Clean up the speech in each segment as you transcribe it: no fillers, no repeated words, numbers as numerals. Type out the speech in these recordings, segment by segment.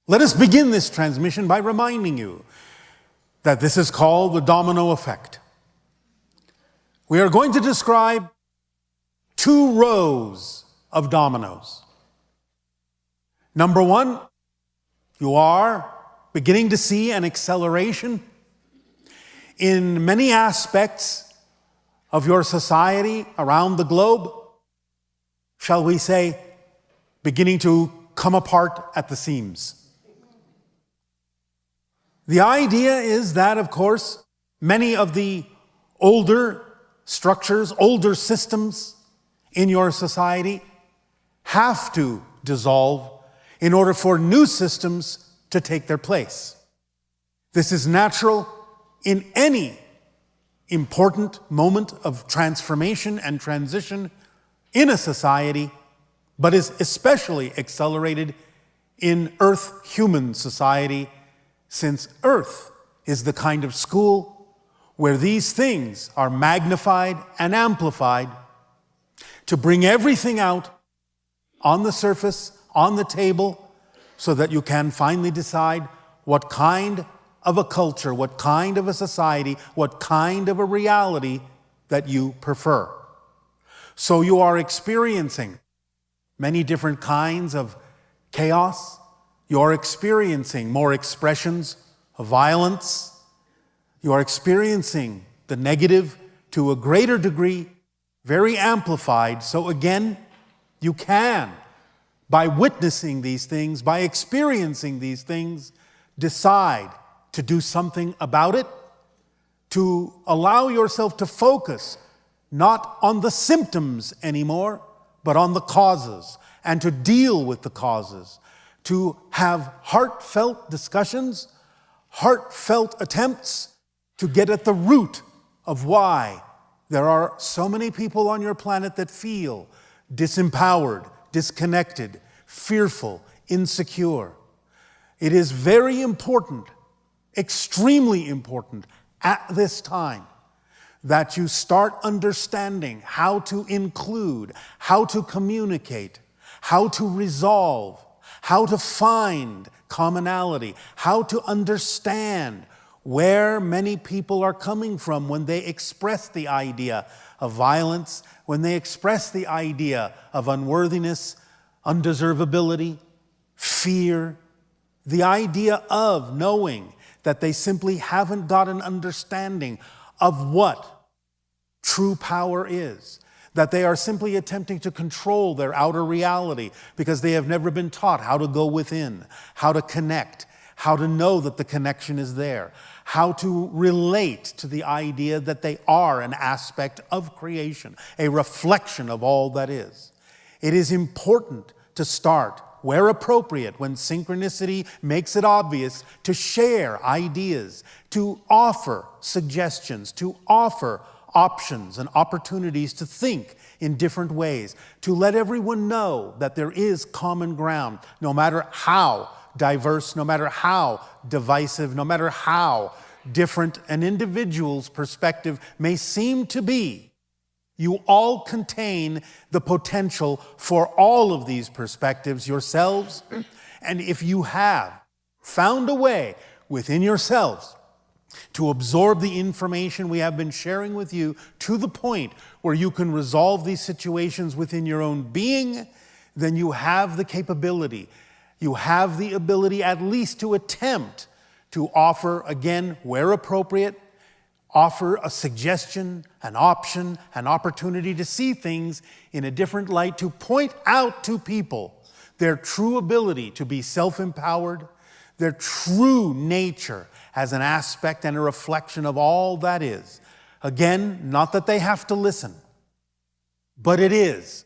Let us begin this transmission by reminding you that this is called the domino effect. We are going to describe two rows of dominoes. Number one, you are beginning to see an acceleration in many aspects of your society around the globe, shall we say, beginning to come apart at the seams. The idea is that, of course, many of the older structures, older systems in your society have to dissolve in order for new systems to take their place. This is natural in any important moment of transformation and transition in a society, but is especially accelerated in Earth-human society, since Earth is the kind of school where these things are magnified and amplified to bring everything out on the surface, on the table, so that you can finally decide what kind of a culture, what kind of a society, what kind of a reality that you prefer. So you are experiencing many different kinds of chaos. You are experiencing more expressions of violence. You are experiencing the negative to a greater degree, very amplified. So again, you can, by witnessing these things, by experiencing these things, decide to do something about it, to allow yourself to focus not on the symptoms anymore, but on the causes, and to deal with the causes, to have heartfelt discussions, heartfelt attempts to get at the root of why there are so many people on your planet that feel disempowered, disconnected, fearful, insecure. It is very important, extremely important at this time that you start understanding how to include, how to communicate, how to resolve, how to find commonality, how to understand where many people are coming from when they express the idea of violence, when they express the idea of unworthiness, undeservability, fear, the idea of knowing that they simply haven't got an understanding of what true power is, that they are simply attempting to control their outer reality because they have never been taught how to go within, how to connect, how to know that the connection is there, how to relate to the idea that they are an aspect of creation, a reflection of all that is. It is important to start, where appropriate, when synchronicity makes it obvious, to share ideas, to offer suggestions, to offer options and opportunities to think in different ways, to let everyone know that there is common ground, no matter how diverse, no matter how divisive, no matter how different an individual's perspective may seem to be. You all contain the potential for all of these perspectives yourselves, and if you have found a way within yourselves to absorb the information we have been sharing with you to the point where you can resolve these situations within your own being, then you have the capability, you have the ability at least to attempt to offer, again, where appropriate, offer a suggestion, an option, an opportunity to see things in a different light, to point out to people their true ability to be self-empowered, their true nature as an aspect and a reflection of all that is. Again, not that they have to listen, but it is.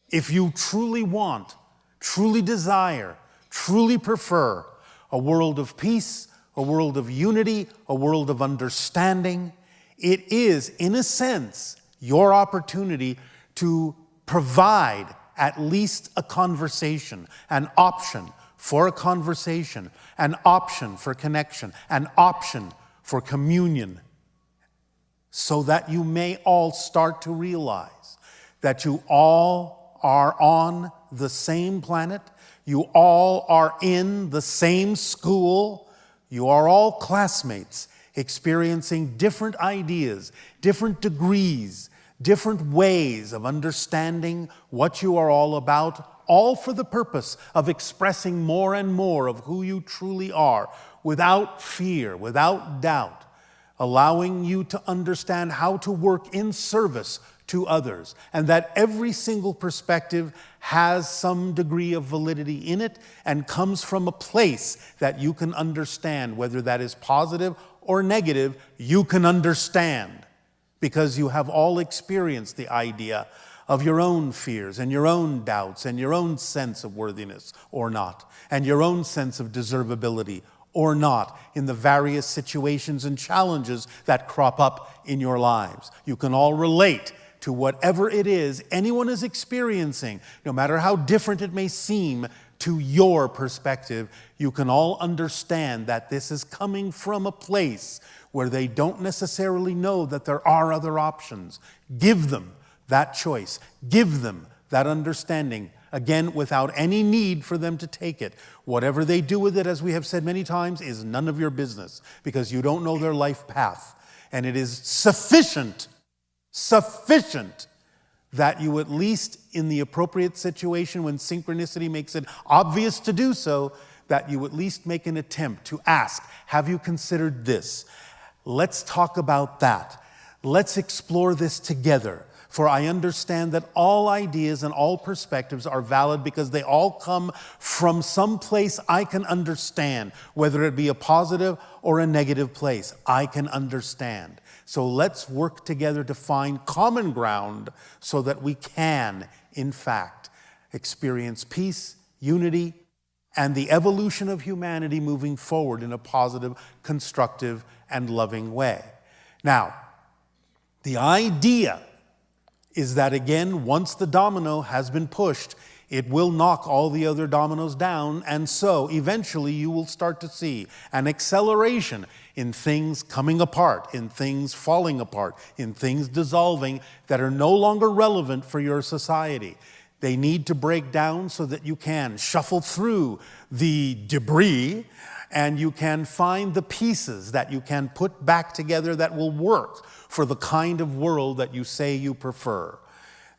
If you truly want, truly desire, truly prefer a world of peace, a world of unity, a world of understanding, it is, in a sense, your opportunity to provide at least a conversation, an option for a conversation, an option for connection, an option for communion, so that you may all start to realize that you all are on the same planet, You all are in the same school. You are all classmates, experiencing different ideas, different degrees, different ways of understanding what you are all about, all for the purpose of expressing more and more of who you truly are, without fear, without doubt, allowing you to understand how to work in service to others, and that every single perspective has some degree of validity in it and comes from a place that you can understand, whether that is positive or negative. You can understand because you have all experienced the idea of your own fears and your own doubts and your own sense of worthiness or not, and your own sense of deservability or not in the various situations and challenges that crop up in your lives. You can all relate to whatever it is anyone is experiencing, no matter how different it may seem to your perspective. You can all understand that this is coming from a place where they don't necessarily know that there are other options. Give them that choice. Give them that understanding, again, without any need for them to take it. Whatever they do with it, as we have said many times, is none of your business, because you don't know their life path. And it is sufficient that you, at least in the appropriate situation when synchronicity makes it obvious to do so, that you at least make an attempt to ask, have you considered this? Let's talk about that. Let's explore this together. For I understand that all ideas and all perspectives are valid because they all come from some place I can understand, whether it be a positive or a negative place. I can understand. So let's work together to find common ground so that we can, in fact, experience peace, unity, and the evolution of humanity moving forward in a positive, constructive, and loving way. Now, the idea is that, again, once the domino has been pushed, it will knock all the other dominoes down, and so eventually you will start to see an acceleration in things coming apart, in things falling apart, in things dissolving that are no longer relevant for your society. They need to break down so that you can shuffle through the debris and you can find the pieces that you can put back together that will work for the kind of world that you say you prefer.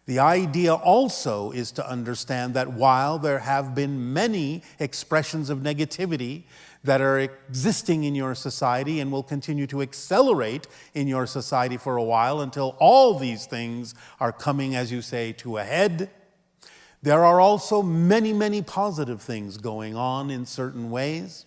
The idea also is to understand that while there have been many expressions of negativity that are existing in your society and will continue to accelerate in your society for a while until all these things are coming, as you say, to a head, there are also many, many positive things going on in certain ways.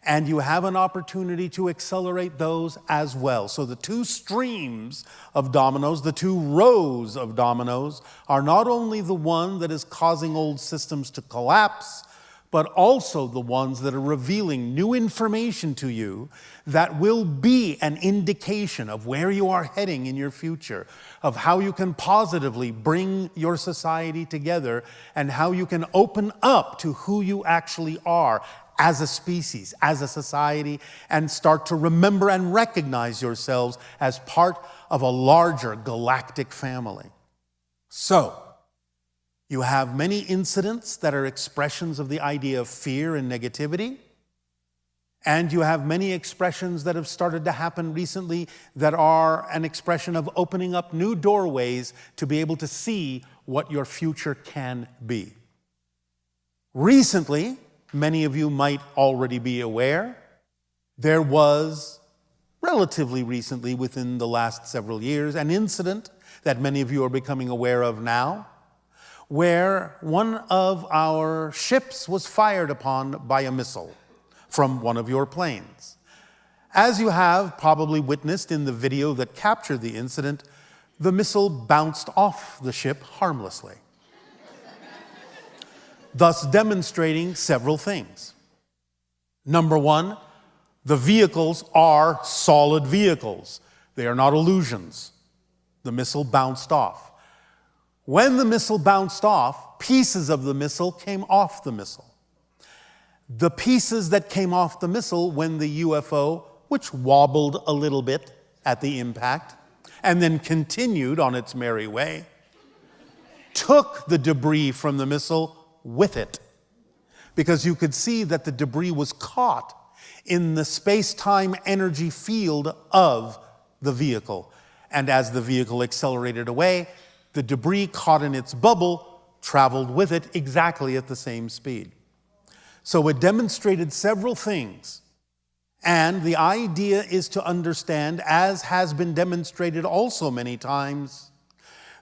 And you have an opportunity to accelerate those as well. So the two streams of dominoes, the two rows of dominoes, are not only the one that is causing old systems to collapse, but also the ones that are revealing new information to you that will be an indication of where you are heading in your future, of how you can positively bring your society together, and how you can open up to who you actually are as a species, as a society, and start to remember and recognize yourselves as part of a larger galactic family. So, you have many incidents that are expressions of the idea of fear and negativity, and you have many expressions that have started to happen recently that are an expression of opening up new doorways to be able to see what your future can be. Recently, many of you might already be aware, there was relatively recently, within the last several years, an incident that many of you are becoming aware of now, where one of our ships was fired upon by a missile from one of your planes. As you have probably witnessed in the video that captured the incident, the missile bounced off the ship harmlessly, thus demonstrating several things. Number one, the vehicles are solid vehicles. They are not illusions. The missile bounced off. When the missile bounced off, pieces of the missile came off the missile. The pieces that came off the missile when the UFO, which wobbled a little bit at the impact, and then continued on its merry way, took the debris from the missile with it. because you could see that the debris was caught in the space-time energy field of the vehicle. And as the vehicle accelerated away, the debris caught in its bubble traveled with it exactly at the same speed. So it demonstrated several things. And the idea is to understand, as has been demonstrated also many times,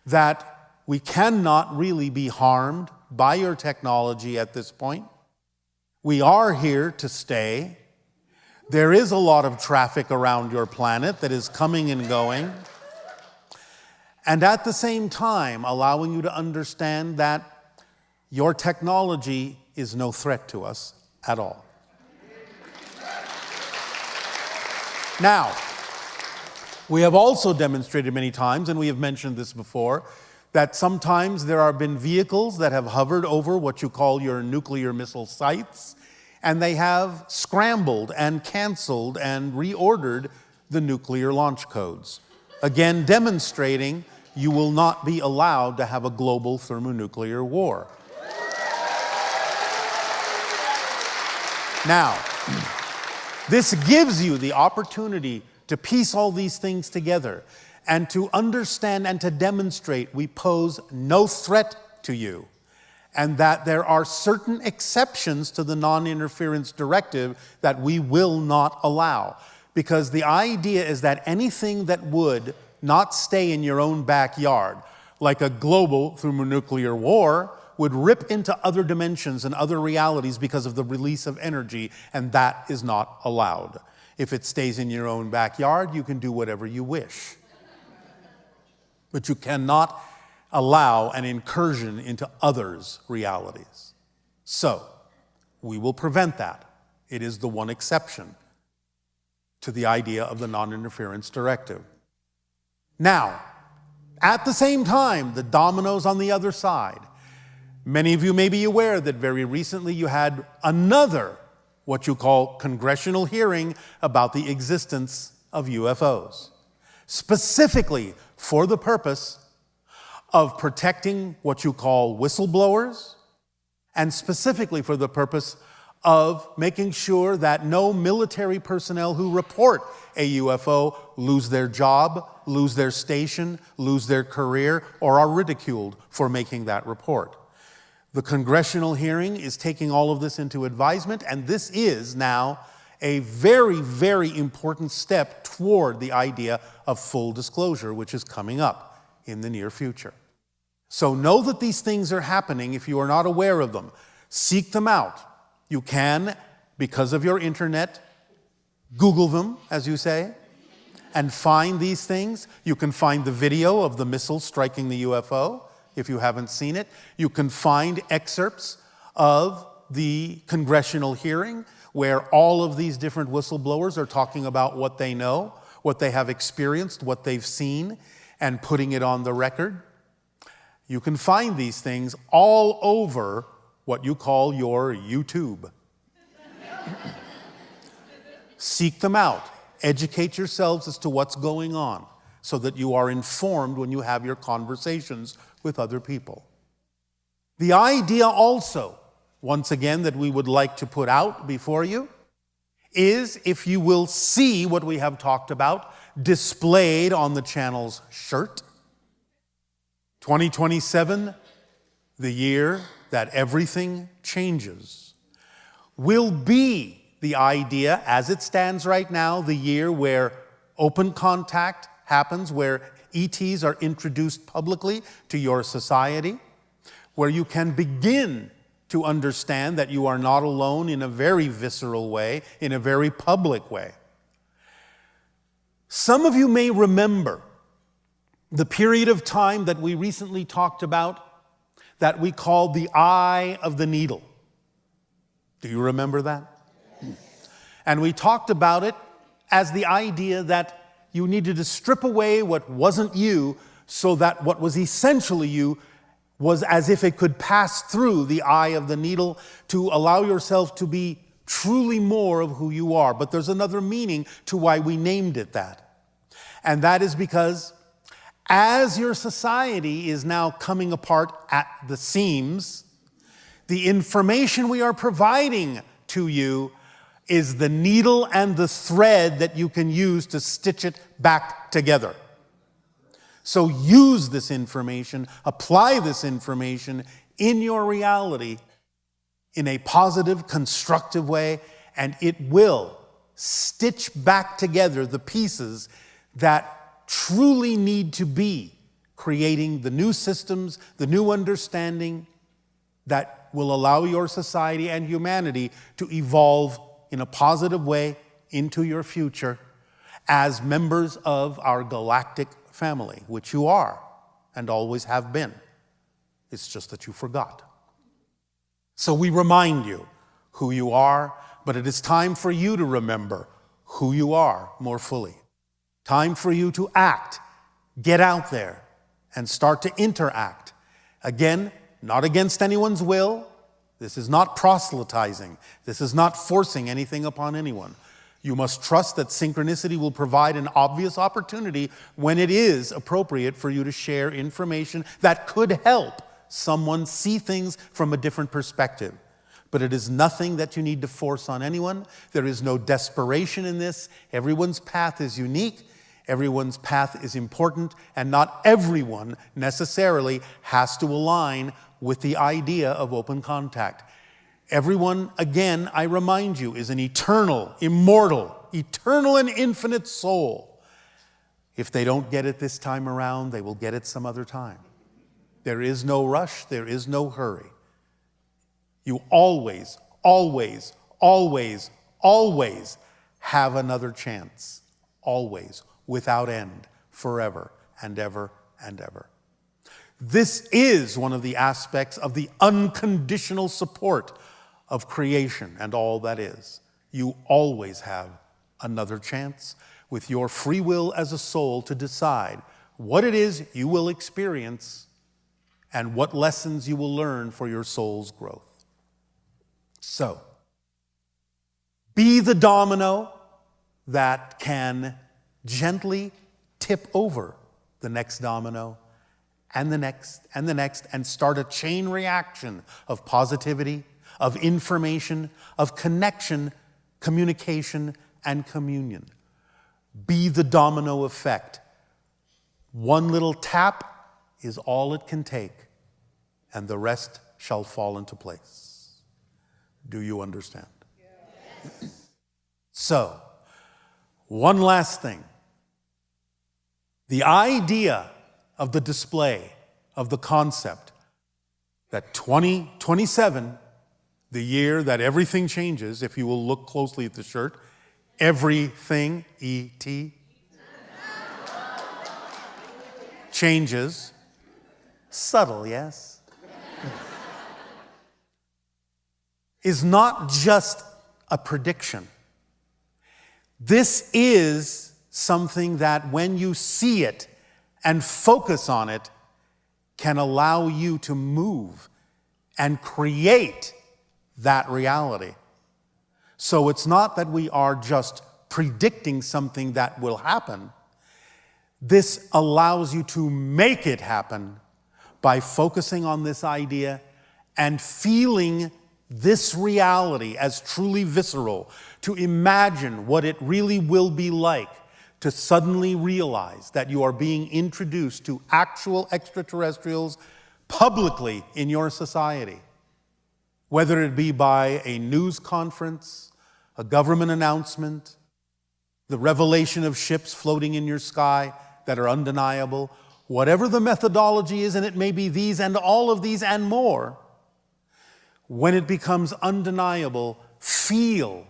that we cannot really be harmed by your technology at this point. We are here to stay. There is a lot of traffic around your planet that is coming and going. And at the same time, allowing you to understand that your technology is no threat to us at all. Now, we have also demonstrated many times, and we have mentioned this before, that sometimes there have been vehicles that have hovered over what you call your nuclear missile sites, and they have scrambled and canceled and reordered the nuclear launch codes. Again, demonstrating you will not be allowed to have a global thermonuclear war. Now, this gives you the opportunity to piece all these things together and to understand and to demonstrate we pose no threat to you, and that there are certain exceptions to the non-interference directive that we will not allow. Because the idea is that anything that would not stay in your own backyard, like a global thermonuclear war, would rip into other dimensions and other realities because of the release of energy, and that is not allowed. If it stays in your own backyard, you can do whatever you wish. But you cannot allow an incursion into others' realities. So, we will prevent that. It is the one exception to the idea of the non-interference directive. Now, at the same time, the dominoes on the other side. Many of you may be aware that very recently you had another, what you call, congressional hearing about the existence of UFOs, specifically for the purpose of protecting what you call whistleblowers, and specifically for the purpose of making sure that no military personnel who report a UFO lose their job, lose their station, lose their career, or are ridiculed for making that report. The congressional hearing is taking all of this into advisement, and this is now a very, very important step toward the idea of full disclosure, which is coming up in the near future. So know that these things are happening if you are not aware of them. Seek them out. You can, because of your internet, Google them, as you say, and find these things. You can find the video of the missile striking the UFO, if you haven't seen it. You can find excerpts of the congressional hearing where all of these different whistleblowers are talking about what they know, what they have experienced, what they've seen, and putting it on the record. You can find these things all over what you call your YouTube. Seek them out. Educate yourselves as to what's going on so that you are informed when you have your conversations with other people. The idea also, once again, that we would like to put out before you is, if you will see what we have talked about displayed on the channel's shirt, 2027, the year that everything changes, will be the idea, as it stands right now, the year where open contact happens, where ETs are introduced publicly to your society, where you can begin to understand that you are not alone in a very visceral way, in a very public way. Some of you may remember the period of time that we recently talked about that we called the eye of the needle. Do you remember that? And we talked about it as the idea that you needed to strip away what wasn't you so that what was essentially you was as if it could pass through the eye of the needle to allow yourself to be truly more of who you are. But there's another meaning to why we named it that. And that is because as your society is now coming apart at the seams, The information we are providing to you is the needle and the thread that you can use to stitch it back together. So use this information, apply this information in your reality in a positive, constructive way, and it will stitch back together the pieces that truly need to be, creating the new systems, the new understanding that will allow your society and humanity to evolve in a positive way into your future as members of our galactic family, which you are and always have been. It's just that you forgot. So we remind you who you are, but it is time for you to remember who you are more fully. Time for you to act, get out there, and start to interact. Again, not against anyone's will. This is not proselytizing. This is not forcing anything upon anyone. You must trust that synchronicity will provide an obvious opportunity when it is appropriate for you to share information that could help someone see things from a different perspective. But it is nothing that you need to force on anyone. There is no desperation in this. Everyone's path is unique. Everyone's path is important, and not everyone necessarily has to align with the idea of open contact. Everyone, again, I remind you, is an eternal, immortal, eternal and infinite soul. If they don't get it this time around, they will get it some other time. There is no rush, there is no hurry. You always, always, always, always have another chance. Always, without end, forever and ever and ever. This is one of the aspects of the unconditional support of creation and all that is. You always have another chance with your free will as a soul to decide what it is you will experience and what lessons you will learn for your soul's growth. So, be the domino that can gently tip over the next domino and the next and the next, and start a chain reaction of positivity, of information, of connection, communication, and communion. Be the domino effect. One little tap is all it can take, and the rest shall fall into place. Do you understand? Yes. So, one last thing. The idea of the display of the concept that 2027, the year that everything changes, if you will look closely at the shirt, everything, E-T, changes. Subtle, yes? Is not just a prediction. This is something that when you see it and focus on it, can allow you to move and create that reality. So it's not that we are just predicting something that will happen. This allows you to make it happen by focusing on this idea and feeling this reality as truly visceral, to imagine what it really will be like to suddenly realize that you are being introduced to actual extraterrestrials publicly in your society, whether it be by a news conference, a government announcement, the revelation of ships floating in your sky that are undeniable, whatever the methodology is, and it may be these and all of these and more. When it becomes undeniable, feel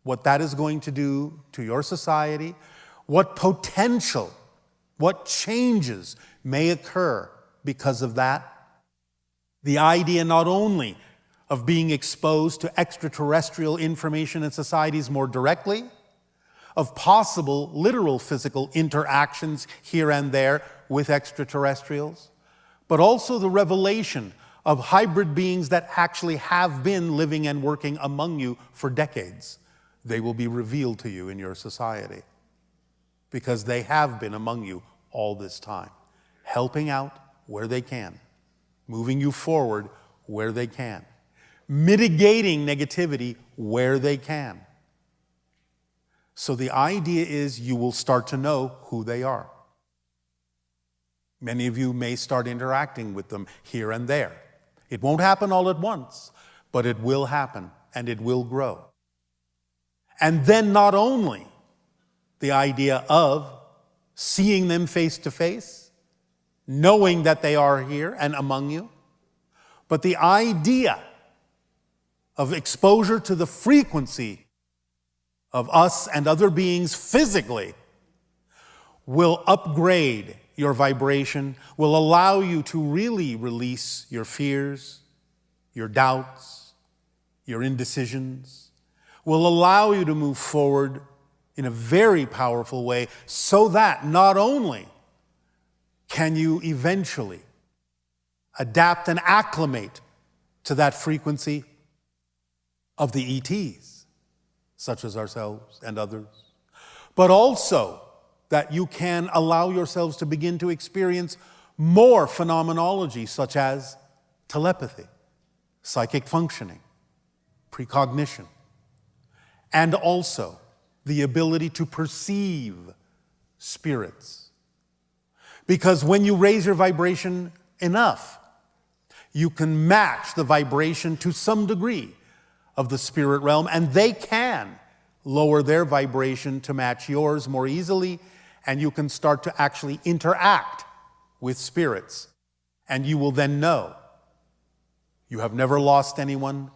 what that is going to do to your society, what potential, what changes may occur because of that. The idea not only of being exposed to extraterrestrial information in societies more directly, of possible literal physical interactions here and there with extraterrestrials, but also the revelation of hybrid beings that actually have been living and working among you for decades. They will be revealed to you in your society because they have been among you all this time, helping out where they can, moving you forward where they can, mitigating negativity where they can. So the idea is you will start to know who they are. Many of you may start interacting with them here and there. It won't happen all at once, but it will happen and it will grow. And then not only the idea of seeing them face to face, knowing that they are here and among you, but the idea of exposure to the frequency of us and other beings physically will upgrade your vibration, will allow you to really release your fears, your doubts, your indecisions, will allow you to move forward in a very powerful way so that not only can you eventually adapt and acclimate to that frequency of the ETs, such as ourselves and others, but also that you can allow yourselves to begin to experience more phenomenology such as telepathy, psychic functioning, precognition, and also the ability to perceive spirits. Because when you raise your vibration enough, you can match the vibration to some degree of the spirit realm, and they can lower their vibration to match yours more easily, and you can start to actually interact with spirits. And you will then know you have never lost anyone,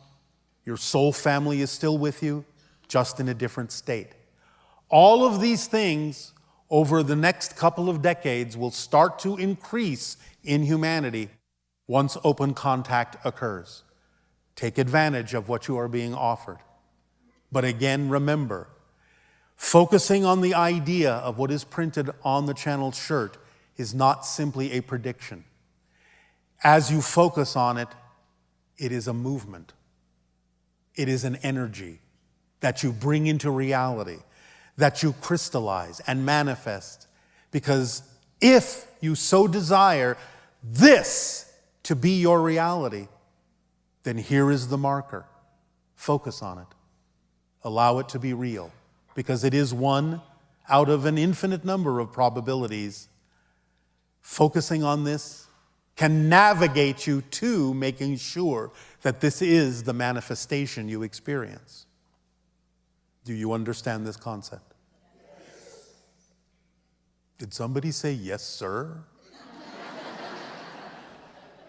your soul family is still with you, just in a different state. All of these things over the next couple of decades will start to increase in humanity once open contact occurs. Take advantage of what you are being offered. But again, remember, focusing on the idea of what is printed on the channel shirt is not simply a prediction. As you focus on it, it is a movement. It is an energy that you bring into reality, that you crystallize and manifest. Because if you so desire this to be your reality, then here is the marker. Focus on it. Allow it to be real, because it is one out of an infinite number of probabilities. Focusing on this can navigate you to making sure that this is the manifestation you experience. Do you understand this concept? Yes. Did somebody say yes, sir?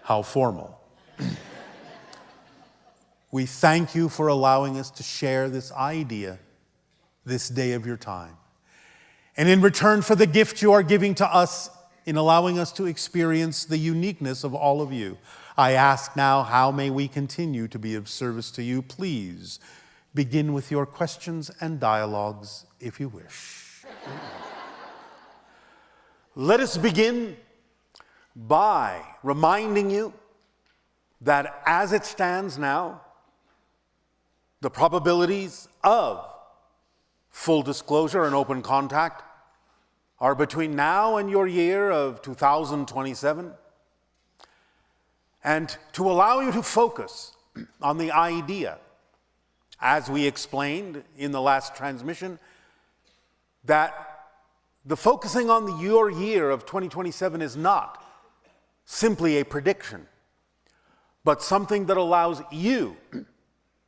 How formal. We thank you for allowing us to share this idea this day of your time. And in return for the gift you are giving to us in allowing us to experience the uniqueness of all of you, I ask now, how may we continue to be of service to you? Please begin with your questions and dialogues if you wish. Let us begin by reminding you that as it stands now, the probabilities of full disclosure and open contact are between now and your year of 2027. And to allow you to focus on the idea, as we explained in the last transmission, that the focusing on your year of 2027 is not simply a prediction, but something that allows you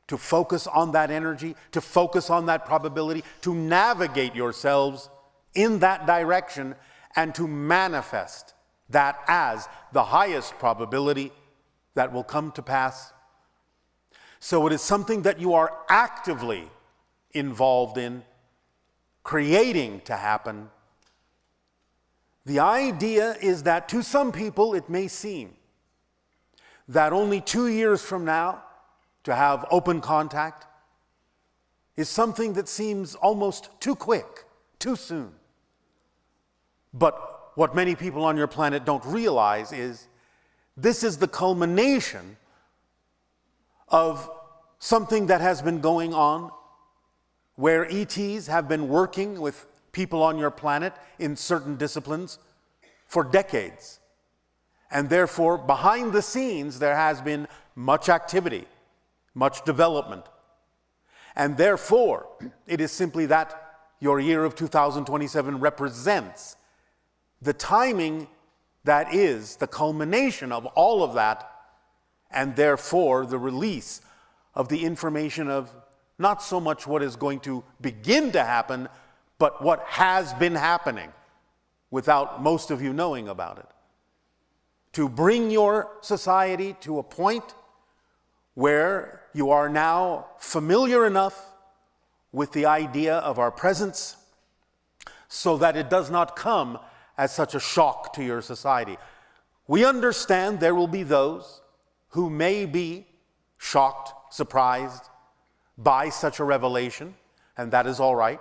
to focus on that energy, to focus on that probability, to navigate yourselves in that direction, and to manifest that as the highest probability that will come to pass. So it is something that you are actively involved in, creating to happen. The idea is that to some people it may seem that only 2 years from now to have open contact is something that seems almost too quick, too soon. But what many people on your planet don't realize is this is the culmination of something that has been going on, where ETs have been working with people on your planet in certain disciplines for decades. And therefore, behind the scenes, there has been much activity, much development. And therefore, it is simply that your year of 2027 represents the timing that is the culmination of all of that, and therefore the release of the information of not so much what is going to begin to happen, but what has been happening without most of you knowing about it. To bring your society to a point where you are now familiar enough with the idea of our presence so that it does not come as such a shock to your society. We understand there will be those who may be shocked, surprised by such a revelation, and that is all right.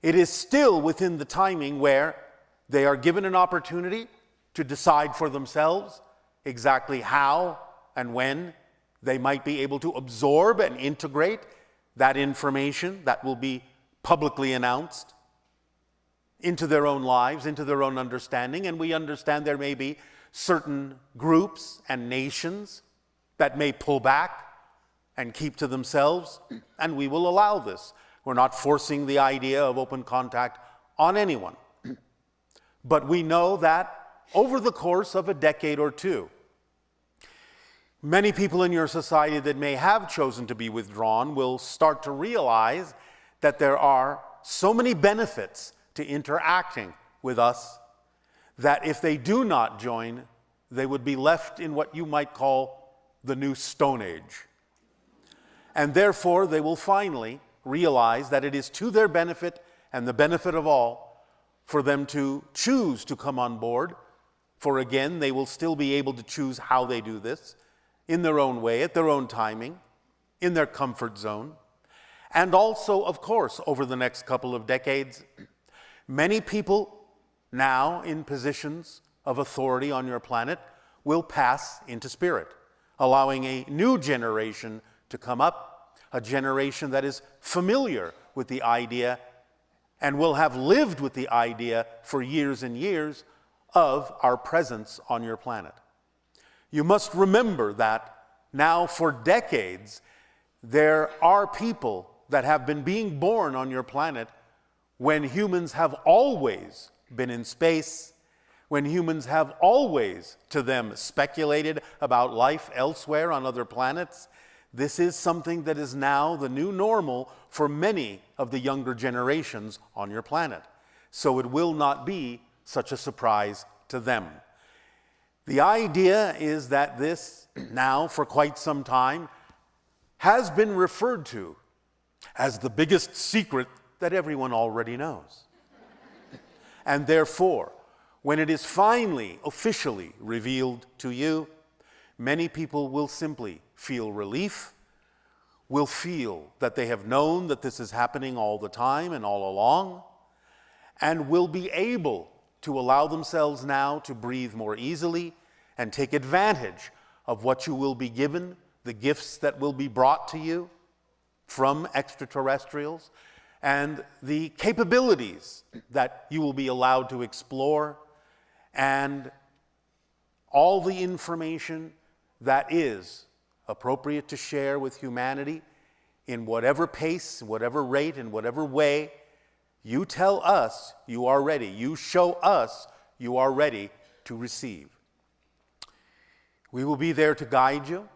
It is still within the timing where they are given an opportunity to decide for themselves exactly how and when they might be able to absorb and integrate that information that will be publicly announced into their own lives, into their own understanding. And we understand there may be certain groups and nations that may pull back and keep to themselves, and we will allow this. We're not forcing the idea of open contact on anyone. But we know that over the course of a decade or two, many people in your society that may have chosen to be withdrawn will start to realize that there are so many benefits to interacting with us that if they do not join, they would be left in what you might call the new Stone Age. And therefore, they will finally realize that it is to their benefit and the benefit of all for them to choose to come on board. For again, they will still be able to choose how they do this in their own way, at their own timing, in their comfort zone. And also, of course, over the next couple of decades, many people now in positions of authority on your planet will pass into spirit, allowing a new generation to come up, a generation that is familiar with the idea and will have lived with the idea for years and years of our presence on your planet. You must remember that now for decades, there are people that have been being born on your planet when humans have always been in space, when humans have always, to them, speculated about life elsewhere on other planets. This is something that is now the new normal for many of the younger generations on your planet. So it will not be such a surprise to them. The idea is that this, now for quite some time, has been referred to as the biggest secret that everyone already knows. And therefore, when it is finally, officially revealed to you, many people will simply feel relief, will feel that they have known that this is happening all the time and all along, and will be able to allow themselves now to breathe more easily and take advantage of what you will be given, the gifts that will be brought to you from extraterrestrials, and the capabilities that you will be allowed to explore, and all the information that is appropriate to share with humanity in whatever pace, whatever rate, in whatever way. You tell us you are ready. You show us you are ready to receive. We will be there to guide you,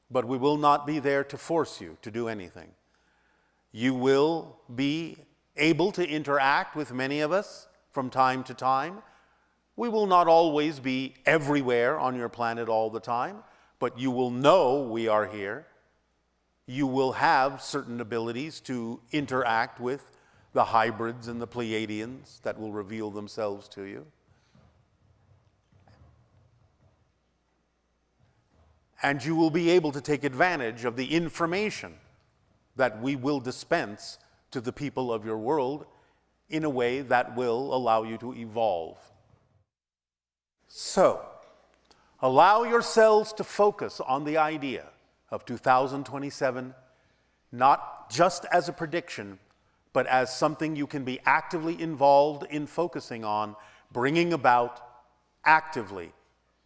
but we will not be there to force you to do anything. You will be able to interact with many of us from time to time. We will not always be everywhere on your planet all the time, but you will know we are here. You will have certain abilities to interact with the hybrids and the Pleiadians that will reveal themselves to you. And you will be able to take advantage of the information that we will dispense to the people of your world in a way that will allow you to evolve. So, allow yourselves to focus on the idea of 2027, not just as a prediction, but as something you can be actively involved in focusing on, bringing about, actively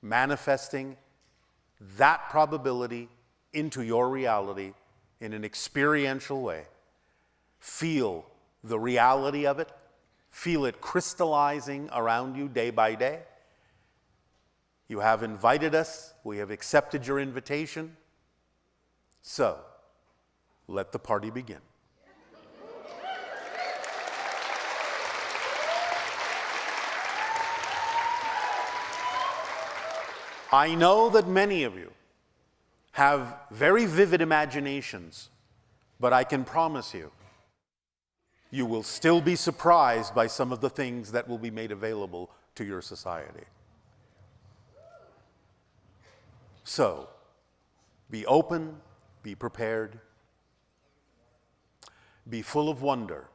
manifesting that probability into your reality in an experiential way. Feel the reality of it. Feel it crystallizing around you day by day. You have invited us. We have accepted your invitation. So, let the party begin. I know that many of you have very vivid imaginations, but I can promise you, you will still be surprised by some of the things that will be made available to your society. So, be open, be prepared, be full of wonder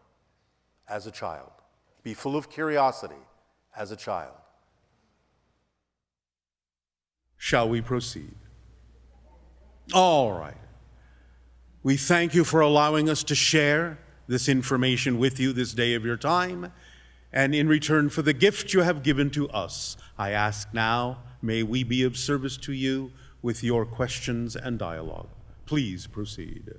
as a child, be full of curiosity as a child. Shall we proceed? All right. We thank you for allowing us to share this information with you this day of your time, and in return for the gift you have given to us, I ask now, may we be of service to you with your questions and dialogue. Please proceed.